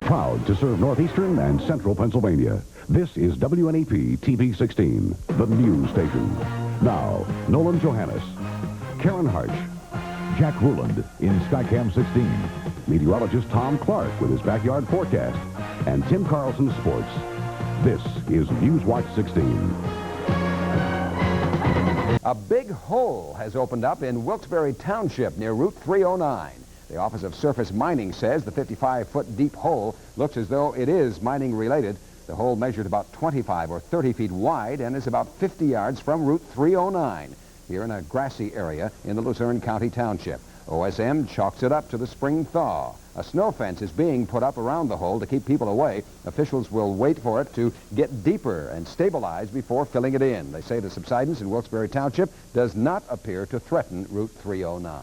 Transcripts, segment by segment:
Proud to serve northeastern and central Pennsylvania. This is WNEP TV 16, the news station. Now, Nolan Johannes, Karen Harch, Jack Ruland in Skycam 16, meteorologist Tom Clark with his backyard forecast, and Tim Carlson Sports. This is Newswatch 16. A big hole has opened up in Wilkes-Barre Township near Route 309. The Office of Surface Mining says the 55-foot deep hole looks as though it is mining related. The hole measured about 25 or 30 feet wide and is about 50 yards from Route 309 here in a grassy area in the Luzerne County Township. OSM chalks it up to the spring thaw. A snow fence is being put up around the hole to keep people away. Officials will wait for it to get deeper and stabilize before filling it in. They say the subsidence in Wilkes-Barre Township does not appear to threaten Route 309.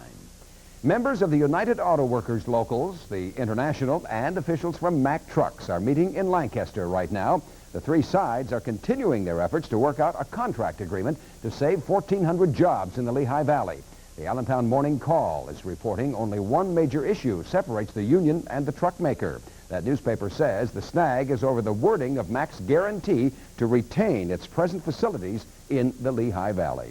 Members of the United Auto Workers locals, the International, and officials from Mack Trucks are meeting in Lancaster right now. The three sides are continuing their efforts to work out a contract agreement to save 1,400 jobs in the Lehigh Valley. The Allentown Morning Call is reporting only one major issue separates the union and the truck maker. That newspaper says the snag is over the wording of Mack's guarantee to retain its present facilities in the Lehigh Valley.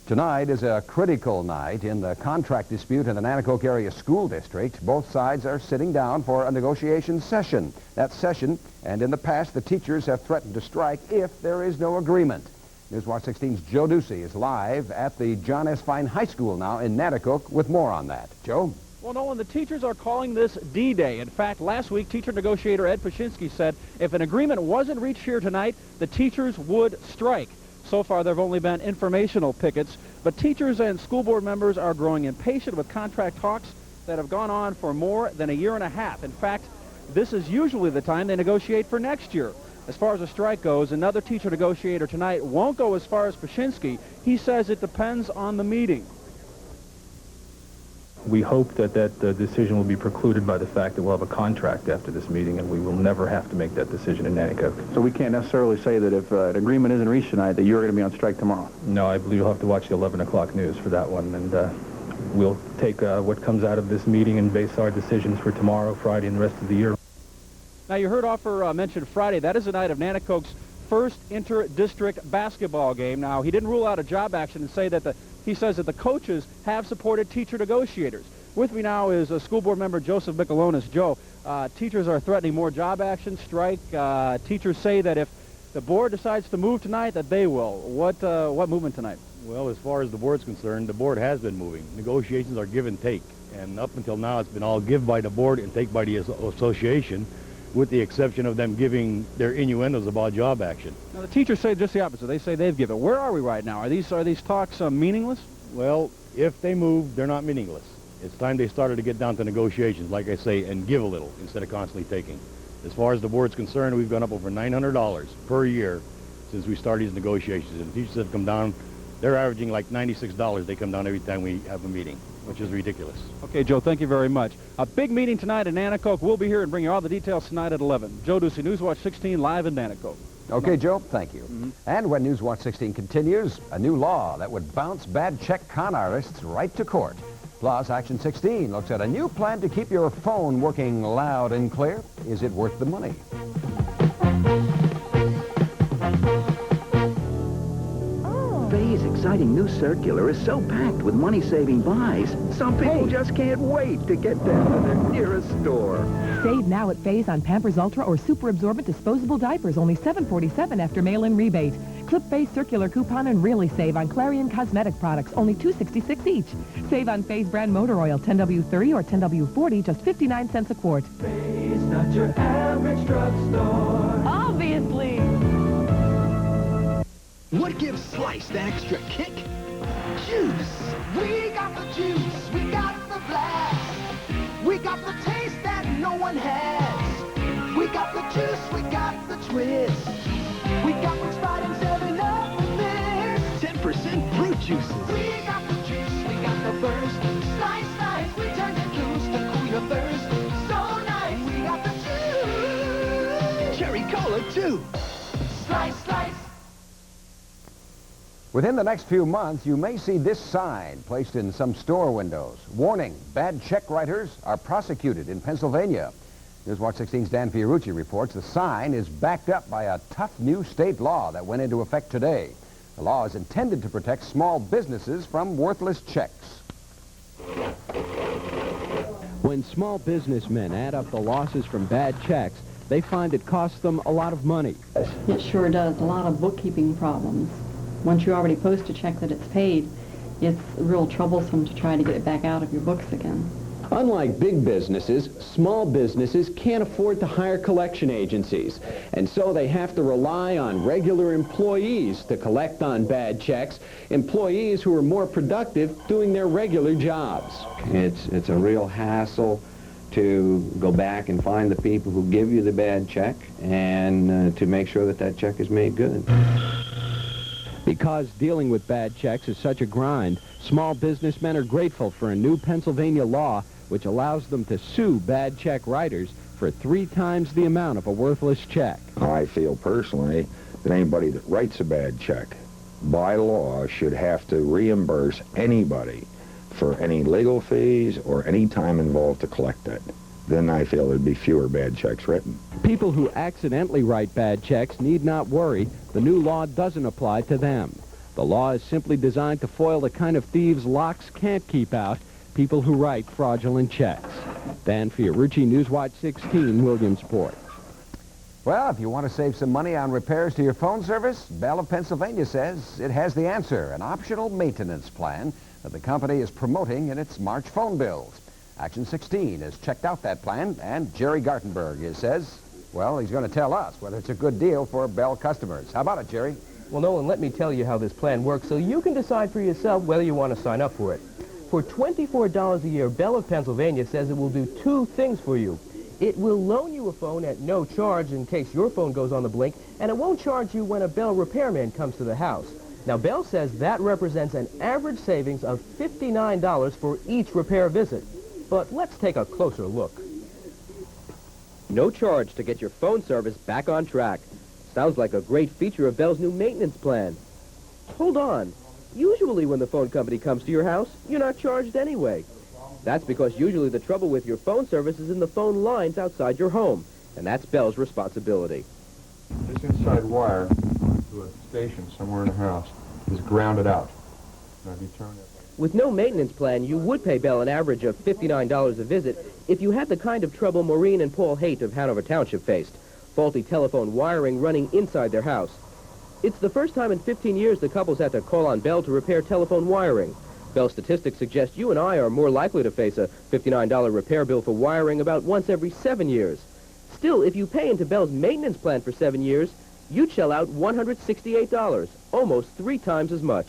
Tonight is a critical night in the contract dispute in the Nanticoke Area School District. Both sides are sitting down for a negotiation session. That session, and in the past, the teachers have threatened to strike if there is no agreement. Newswatch 16's Joe Ducey is live at the John S. Fine High School now in Nanticoke with more on that. Joe? Well, Nolan, the teachers are calling this D-Day. In fact, last week, teacher negotiator Ed Pashinsky said if an agreement wasn't reached here tonight, the teachers would strike. So far, there have only been informational pickets, but teachers and school board members are growing impatient with contract talks that have gone on for more than a year and a half. In fact, this is usually the time they negotiate for next year. As far as the strike goes, another teacher negotiator tonight won't go as far as Pashinsky. He says it depends on the meeting. We hope that decision will be precluded by the fact that we'll have a contract after this meeting, and we will never have to make that decision in Nanticoke. So we can't necessarily say that if an agreement isn't reached tonight that you're going to be on strike tomorrow? No, I believe you'll have to watch the 11 o'clock news for that one, and we'll take what comes out of this meeting and base our decisions for tomorrow, Friday, and the rest of the year. Now, you heard Offer mention Friday. That is the night of Nanticoke's first inter-district basketball game. Now, he didn't rule out a job action and say that he says that the coaches have supported teacher negotiators. With me now is School Board Member Joseph Michelonis. Joe, teachers are threatening more job action, strike. Teachers say that if the board decides to move tonight, that they will. What movement tonight? Well, as far as the board's concerned, the board has been moving. Negotiations are give and take. And up until now, it's been all give by the board and take by the association, with the exception of them giving their innuendos about job action. Now, the teachers say just the opposite. They say they've given. Where are we right now? Are these talks meaningless? Well, if they move, they're not meaningless. It's time they started to get down to negotiations, like I say, and give a little instead of constantly taking. As far as the board's concerned, we've gone up over $900 per year since we started these negotiations. And the teachers have come down. They're averaging like $96. They come down every time we have a meeting, which is ridiculous. Okay, Joe, thank you very much. A big meeting tonight in Nanticoke. We'll be here and bring you all the details tonight at 11. Joe Ducey, Newswatch 16, live in Nanticoke. Okay, Joe, thank you. And when Newswatch 16 continues, a new law that would bounce bad check con artists right to court. Plus, Action 16 looks at a new plan to keep your phone working loud and clear. Is it worth the money? Faye's exciting new circular is so packed with money-saving buys, some people just can't wait to get down to their nearest store. Save now at Faye's on Pampers Ultra or super absorbent disposable diapers, only $7.47 after mail-in rebate. Clip Faye's circular coupon and really save on Clarion cosmetic products, only $2.66 each. Save on Faye's brand motor oil, 10W30 or 10W40, just 59 cents a quart. Faye's not your average drugstore. Obviously. What gives Slice the extra kick? Juice. We got the juice. We got the blast. We got the taste that no one has. We got the juice. We got the twist. We got what's right and 7-Up mix. 10% fruit juices. We got the juice. We got the burst. Slice, slice. We turn it loose to cool your thirst. So nice. We got the juice. Cherry cola, too. Slice, slice. Within the next few months, you may see this sign placed in some store windows. Warning, bad check writers are prosecuted in Pennsylvania. Newswatch 16's Dan Fiorucci reports the sign is backed up by a tough new state law that went into effect today. The law is intended to protect small businesses from worthless checks. When small businessmen add up the losses from bad checks, they find it costs them a lot of money. It sure does. A lot of bookkeeping problems. Once you already post a check that it's paid, it's real troublesome to try to get it back out of your books again. Unlike big businesses, small businesses can't afford to hire collection agencies, and so they have to rely on regular employees to collect on bad checks, employees who are more productive doing their regular jobs. It's a real hassle to go back and find the people who give you the bad check and to make sure that that check is made good. Because dealing with bad checks is such a grind, small businessmen are grateful for a new Pennsylvania law which allows them to sue bad check writers for 3 times the amount of a worthless check. I feel personally that anybody that writes a bad check, by law, should have to reimburse anybody for any legal fees or any time involved to collect it. Then I feel there'd be fewer bad checks written. People who accidentally write bad checks need not worry. The new law doesn't apply to them. The law is simply designed to foil the kind of thieves locks can't keep out, people who write fraudulent checks. Dan Fiorucci, Newswatch 16, Williamsport. Well, if you want to save some money on repairs to your phone service, Bell of Pennsylvania says it has the answer, an optional maintenance plan that the company is promoting in its March phone bills. Action 16 has checked out that plan, and Jerry Gartenberg says, well, he's going to tell us whether it's a good deal for Bell customers. How about it, Jerry? Well, Nolan, let me tell you how this plan works so you can decide for yourself whether you want to sign up for it. For $24 a year, Bell of Pennsylvania says it will do 2 things for you. It will loan you a phone at no charge in case your phone goes on the blink, and it won't charge you when a Bell repairman comes to the house. Now, Bell says that represents an average savings of $59 for each repair visit. But let's take a closer look. No charge to get your phone service back on track. Sounds like a great feature of Bell's new maintenance plan. Hold on. Usually when the phone company comes to your house, you're not charged anyway. That's because usually the trouble with your phone service is in the phone lines outside your home, and that's Bell's responsibility. This inside wire to a station somewhere in the house is grounded out. Now, if you turn it... With no maintenance plan, you would pay Bell an average of $59 a visit if you had the kind of trouble Maureen and Paul Haight of Hanover Township faced, faulty telephone wiring running inside their house. It's the first time in 15 years the couples had to call on Bell to repair telephone wiring. Bell statistics suggest you and I are more likely to face a $59 repair bill for wiring about once every 7 years. Still, if you pay into Bell's maintenance plan for 7 years, you'd shell out $168, almost 3 times as much.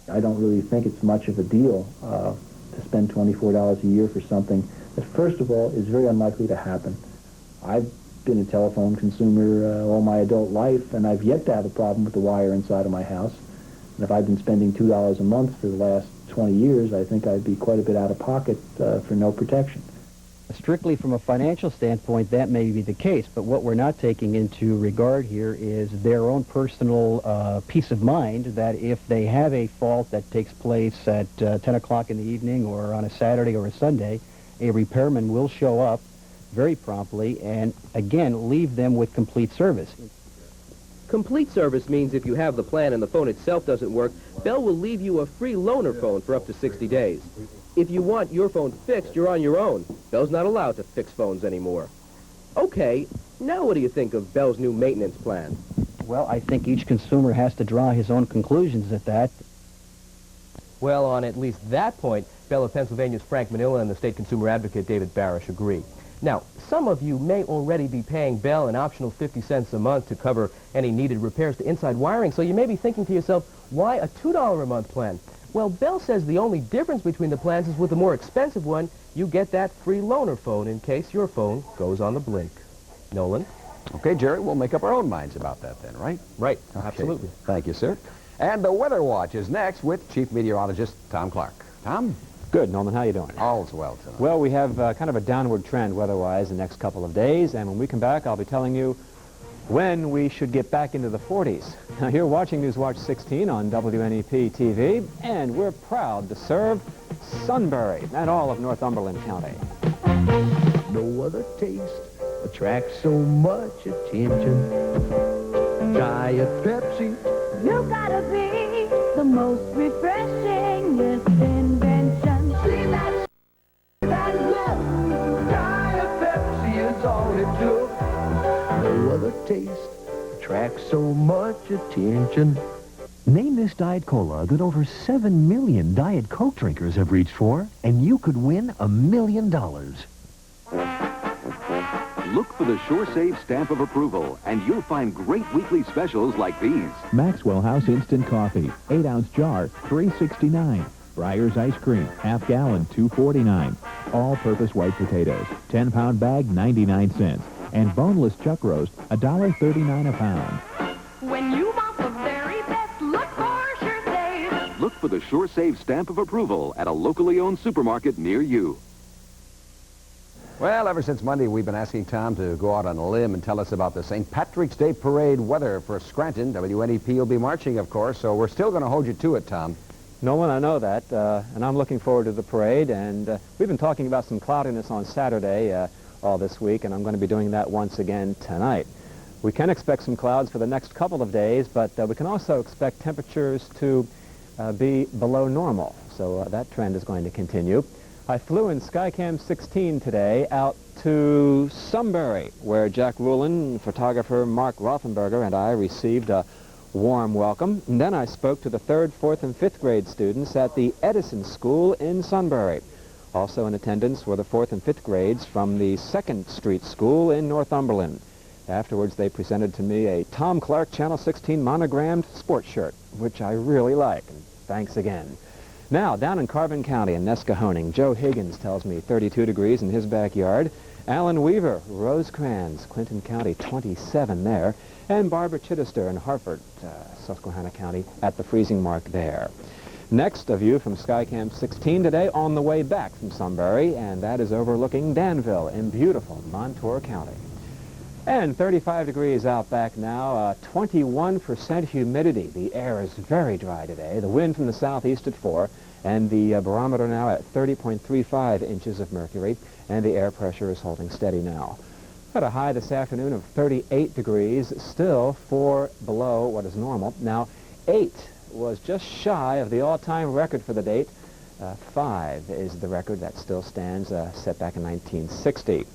I don't really think it's much of a deal to spend $24 a year for something that, first of all, is very unlikely to happen. I've been a telephone consumer all my adult life, and I've yet to have a problem with the wire inside of my house. And if I've been spending $2 a month for the last 20 years, I think I'd be quite a bit out of pocket for no protection. Strictly from a financial standpoint, that may be the case, but what we're not taking into regard here is their own personal peace of mind that if they have a fault that takes place at 10 o'clock in the evening or on a Saturday or a Sunday, a repairman will show up very promptly and, again, leave them with complete service. Complete service means if you have the plan and the phone itself doesn't work, Bell will leave you a free loaner phone for up to 60 days. If you want your phone fixed, you're on your own. Bell's not allowed to fix phones anymore. Okay, now what do you think of Bell's new maintenance plan? Well, I think each consumer has to draw his own conclusions at that. Well, on at least that point, Bell of Pennsylvania's Frank Manila and the state consumer advocate David Barish agree. Now, some of you may already be paying Bell an optional 50 cents a month to cover any needed repairs to inside wiring, so you may be thinking to yourself, why a $2 a month plan? Well, Bell says the only difference between the plans is with the more expensive one, you get that free loaner phone in case your phone goes on the blink. Nolan? Okay, Jerry, we'll make up our own minds about that then, right? Right, okay. Absolutely. Thank you, sir. And the Weather Watch is next with Chief Meteorologist Tom Clark. Tom? Good, Nolan. How you doing? All's well tonight. Well, we have kind of a downward trend weather-wise the next couple of days, and when we come back, I'll be telling you when we should get back into the 40s. Now, you're watching Newswatch 16 on WNEP TV, and we're proud to serve Sunbury and all of Northumberland County. No other taste attracts so much attention. Diet Pepsi. You gotta be the most refreshingest invention. See that look. Diet Pepsi is all it took. No other taste attracts so much attention. Name this Diet Cola that over 7 million Diet Coke drinkers have reached for, and you could win $1 million. Look for the SureSave stamp of approval, and you'll find great weekly specials like these. Maxwell House Instant Coffee, 8-ounce jar, $3.69. Breyer's Ice Cream, half gallon, $2.49. All-purpose white potatoes, 10-pound bag, 99 cents. And boneless chuck roast, $1.39 a pound. When you want the very best, look for SureSave. Look for the SureSave stamp of approval at a locally owned supermarket near you. Well, ever since Monday, we've been asking Tom to go out on a limb and tell us about the St. Patrick's Day Parade weather for Scranton. WNEP will be marching, of course, so we're still going to hold you to it, Tom. Nolan, I know that, and I'm looking forward to the parade, and we've been talking about some cloudiness on Saturday all this week, and I'm going to be doing that once again tonight. We can expect some clouds for the next couple of days, but we can also expect temperatures to be below normal, so that trend is going to continue. I flew in Skycam 16 today out to Sunbury, where Jack Rulin, photographer Mark Rothenberger, and I received a warm welcome. And then I spoke to the 3rd, 4th, and 5th grade students at the Edison School in Sunbury. Also in attendance were the 4th and 5th grades from the 2nd Street School in Northumberland. Afterwards, they presented to me a Tom Clark Channel 16 monogrammed sports shirt, which I really like. And thanks again. Now, down in Carbon County in Nescahoning, Joe Higgins tells me 32 degrees in his backyard. Alan Weaver, Rosecrans, Clinton County, 27 there. And Barbara Chittister in Hartford, Susquehanna County, at the freezing mark there. Next, a view from Skycam 16 today on the way back from Sunbury, and that is overlooking Danville in beautiful Montour County. And 35 degrees out back now, 21% humidity. The air is very dry today. The wind from the southeast at 4, and the barometer now at 30.35 inches of mercury, and the air pressure is holding steady now. Got a high this afternoon of 38 degrees, still 4 below what is normal. Now, 8 was just shy of the all-time record for the date. 5 is the record that still stands, set back in 1960.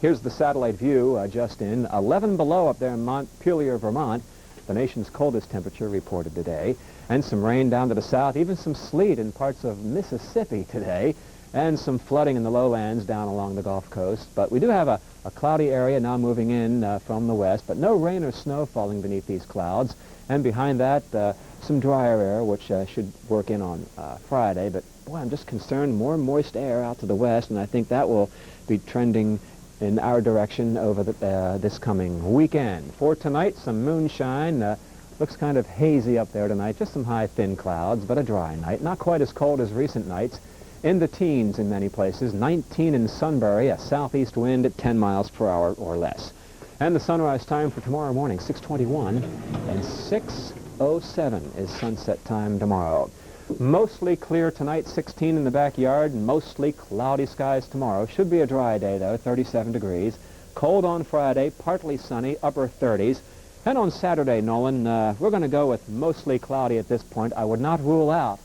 Here's the satellite view just in. 11 below up there in Montpelier, Vermont, the nation's coldest temperature reported today. And some rain down to the south, even some sleet in parts of Mississippi today, and some flooding in the lowlands down along the Gulf Coast. But we do have a cloudy area now moving in from the west, but no rain or snow falling beneath these clouds. And behind that, some drier air, which should work in on Friday. But, boy, I'm just concerned, more moist air out to the west, and I think that will be trending in our direction over this coming weekend. For tonight, some moonshine. Looks kind of hazy up there tonight. Just some high, thin clouds, but a dry night. Not quite as cold as recent nights. In the teens in many places. 19 in Sunbury, a southeast wind at 10 miles per hour or less. And the sunrise time for tomorrow morning, 6:21, and 6:07 is sunset time tomorrow. Mostly clear tonight, 16 in the backyard, and mostly cloudy skies tomorrow. Should be a dry day, though, 37 degrees. Cold on Friday, partly sunny, upper 30s. And on Saturday, Nolan, we're going to go with mostly cloudy at this point. I would not rule out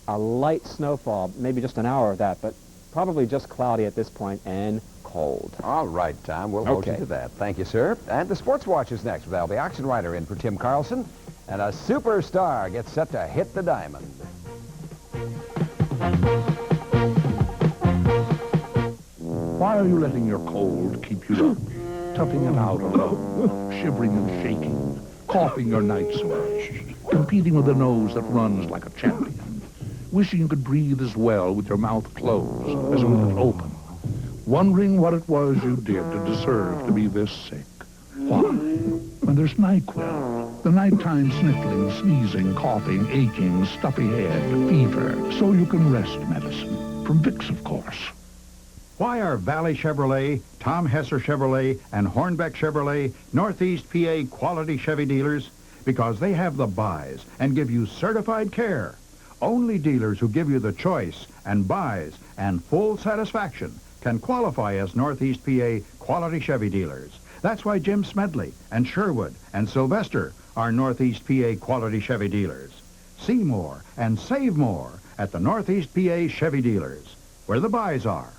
a light snowfall, maybe just an hour of that, but probably just cloudy at this point and cold. All right, Tom, we'll hold you to that. Thank you, sir. And the Sports Watch is next with Al the Auction Rider in for Tim Carlson. And a superstar gets set to hit the diamond. Why are you letting your cold keep you up? Toughing it out, shivering and shaking, coughing your night sweats, competing with a nose that runs like a champion, wishing you could breathe as well with your mouth closed as with it open, wondering what it was you did to deserve to be this sick. Why? When there's NyQuil, the nighttime sniffling, sneezing, coughing, aching, stuffy head, fever, so you can rest medicine. From Vicks, of course. Why are Valley Chevrolet, Tom Hesser Chevrolet, and Hornbeck Chevrolet Northeast PA quality Chevy dealers? Because they have the buys and give you certified care. Only dealers who give you the choice and buys and full satisfaction can qualify as Northeast PA quality Chevy dealers. That's why Jim Smedley and Sherwood and Sylvester are Northeast PA quality Chevy dealers. See more and save more at the Northeast PA Chevy dealers, where the buys are.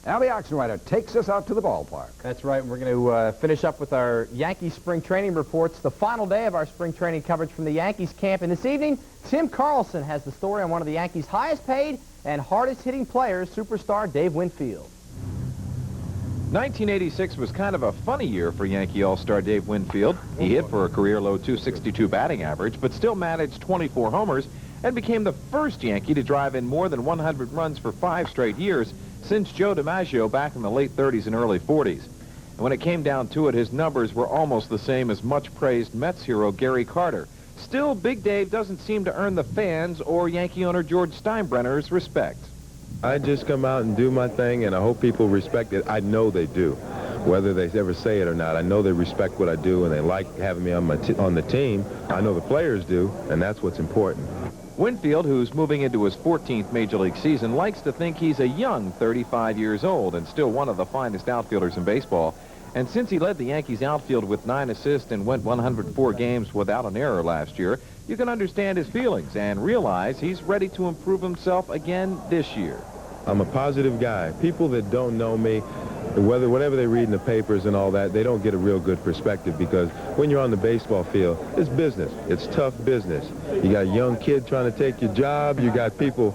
Now the auction writer takes us out to the ballpark. That's right. We're going to finish up with our Yankees spring training reports, the final day of our spring training coverage from the Yankees camp. And this evening, Tim Carlson has the story on one of the Yankees' highest paid and hardest hitting players, superstar Dave Winfield. 1986 was kind of a funny year for Yankee All-Star Dave Winfield. He hit for a career-low .262 batting average, but still managed 24 homers and became the first Yankee to drive in more than 100 runs for 5 straight years since Joe DiMaggio back in the late 30s and early 40s. And when it came down to it, his numbers were almost the same as much-praised Mets hero Gary Carter. Still, Big Dave doesn't seem to earn the fans or Yankee owner George Steinbrenner's respect. I just come out and do my thing, and I hope people respect it. I know they do, whether they ever say it or not. I know they respect what I do, and they like having me on the team. I know the players do, and that's what's important. Winfield, who's moving into his 14th Major League season, likes to think he's a young 35 years old and still one of the finest outfielders in baseball. And since he led the Yankees outfield with 9 assists and went 104 games without an error last year, you can understand his feelings and realize he's ready to improve himself again this year. I'm a positive guy. People that don't know me, whatever they read in the papers and all that, they don't get a real good perspective, because when you're on the baseball field, it's business. It's tough business. You got a young kid trying to take your job. You got people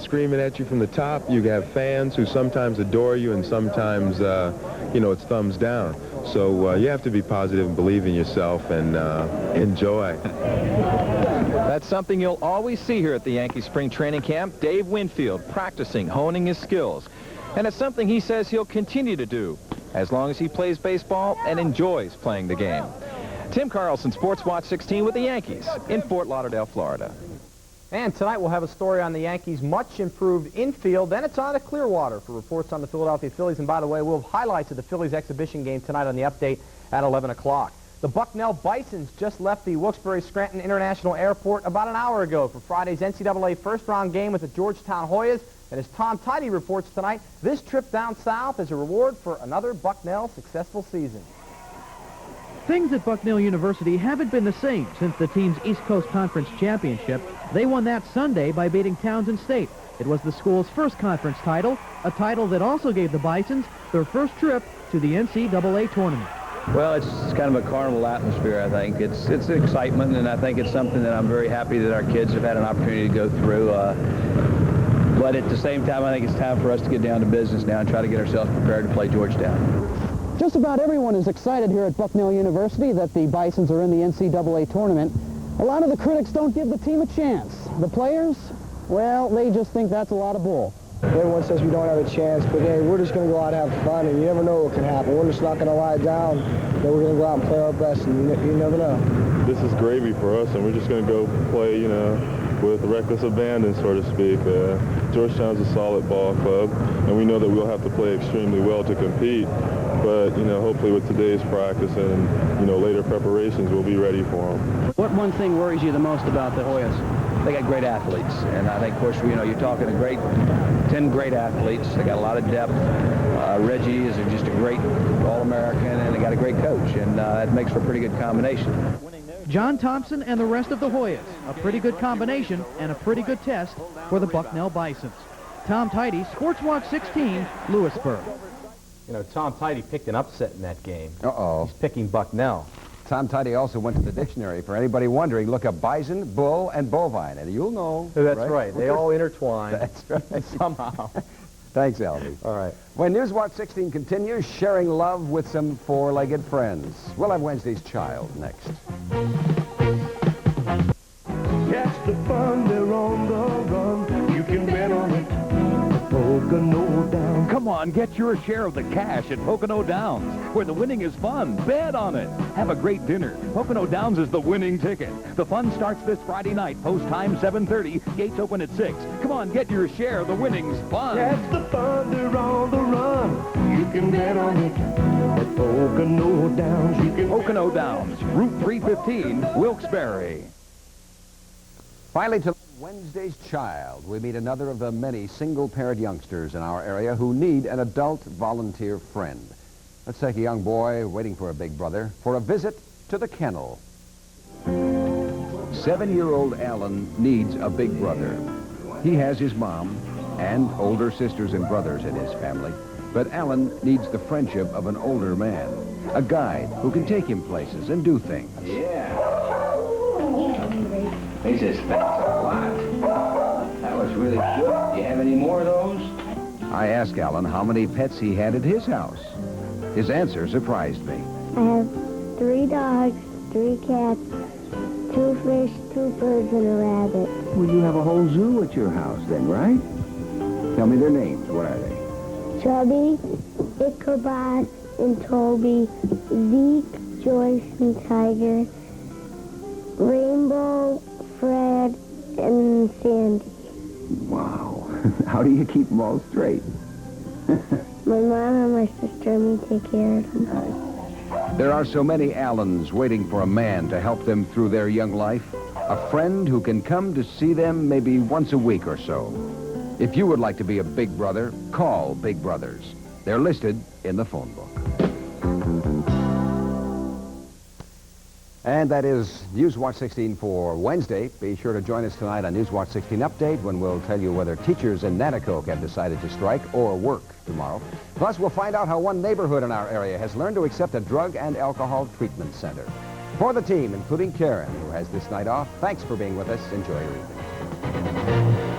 screaming at you from the top. You have fans who sometimes adore you and sometimes, it's thumbs down. So you have to be positive and believe in yourself and enjoy. That's something you'll always see here at the Yankee spring training camp. Dave Winfield practicing, honing his skills. And it's something he says he'll continue to do as long as he plays baseball and enjoys playing the game. Tim Carlson, Sports Watch 16 with the Yankees in Fort Lauderdale, Florida. And tonight we'll have a story on the Yankees' much-improved infield. Then it's on to Clearwater for reports on the Philadelphia Phillies. And by the way, we'll have highlights of the Phillies exhibition game tonight on the update at 11 o'clock. The Bucknell Bisons just left the Wilkes-Barre-Scranton International Airport about an hour ago for Friday's NCAA first-round game with the Georgetown Hoyas. And as Tom Tidy reports tonight, this trip down south is a reward for another Bucknell successful season. Things at Bucknell University haven't been the same since the team's East Coast Conference championship. They won that Sunday by beating Townsend State. It was the school's first conference title, a title that also gave the Bisons their first trip to the NCAA tournament. Well, it's kind of a carnival atmosphere, I think. It's excitement, and I think it's something that I'm very happy that our kids have had an opportunity to go through. But at the same time, I think it's time for us to get down to business now and try to get ourselves prepared to play Georgetown. Just about everyone is excited here at Bucknell University that the Bisons are in the NCAA tournament. A lot of the critics don't give the team a chance. The players, well, they just think that's a lot of bull. Everyone says we don't have a chance, but hey, we're just going to go out and have fun, and you never know what can happen. We're just not going to lie down. We're going to go out and play our best, and you never know. This is gravy for us, and we're just going to go play, with reckless abandon, so to speak. Georgetown's a solid ball club, and we know that we'll have to play extremely well to compete. But, hopefully with today's practice and, later preparations, we'll be ready for them. What one thing worries you the most about the Hoyas? They got great athletes, and I think, of course, you're talking 10 great athletes. They got a lot of depth. Reggie is just a great All-American, and they got a great coach, and that makes for a pretty good combination. John Thompson and the rest of the Hoyas, a pretty good combination and a pretty good test for the Bucknell Bisons. Tom Tidy, Sports Watch 16, Lewisburg. Tom Tidy picked an upset in that game. Uh-oh. He's picking Bucknell. Tom Tidy also went to the dictionary. For anybody wondering, look up bison, bull, and bovine, and you'll know. That's right. They all intertwine. That's right. Somehow. Thanks, Albie. All right. When Newswatch 16 continues, sharing love with some four-legged friends. We'll have Wednesday's Child next. Catch the fun, they're on the run. You can bet on it. Pocono Downs. Come on, get your share of the cash at Pocono Downs, where the winning is fun. Bet on it. Have a great dinner. Pocono Downs is the winning ticket. The fun starts this Friday night. Post time 7:30. Gates open at 6. Come on, get your share. The winning's fun. Catch the fun, they're on the run. You can bet on it. At Pocono Downs, you can. Pocono Downs, Route 315, Wilkes-Barre. Finally, to Wednesday's Child. We meet another of the many single-parent youngsters in our area who need an adult volunteer friend. Let's take a young boy waiting for a big brother for a visit to the kennel. 7-year-old Alan needs a big brother. He has his mom and older sisters and brothers in his family, but Alan needs the friendship of an older man, a guide who can take him places and do things. Yeah. He says, thanks a lot. That was really good. Do you have any more of those? I asked Alan how many pets he had at his house. His answer surprised me. I have 3 dogs, 3 cats, 2 fish, 2 birds, and a rabbit. Well, you have a whole zoo at your house then, right? Tell me their names. What are they? Chubby, Ichabod, and Toby, Zeke, Joyce, and Tiger, Rainbow, Fred, and Sandy. Wow. How do you keep them all straight? My mom and my sister and me take care of them. There are so many Allens waiting for a man to help them through their young life. A friend who can come to see them maybe once a week or so. If you would like to be a big brother, call Big Brothers. They're listed in the phone book. And that is Newswatch 16 for Wednesday. Be sure to join us tonight on Newswatch 16 Update when we'll tell you whether teachers in Nanticoke have decided to strike or work tomorrow. Plus, we'll find out how one neighborhood in our area has learned to accept a drug and alcohol treatment center. For the team, including Karen, who has this night off, thanks for being with us. Enjoy your evening.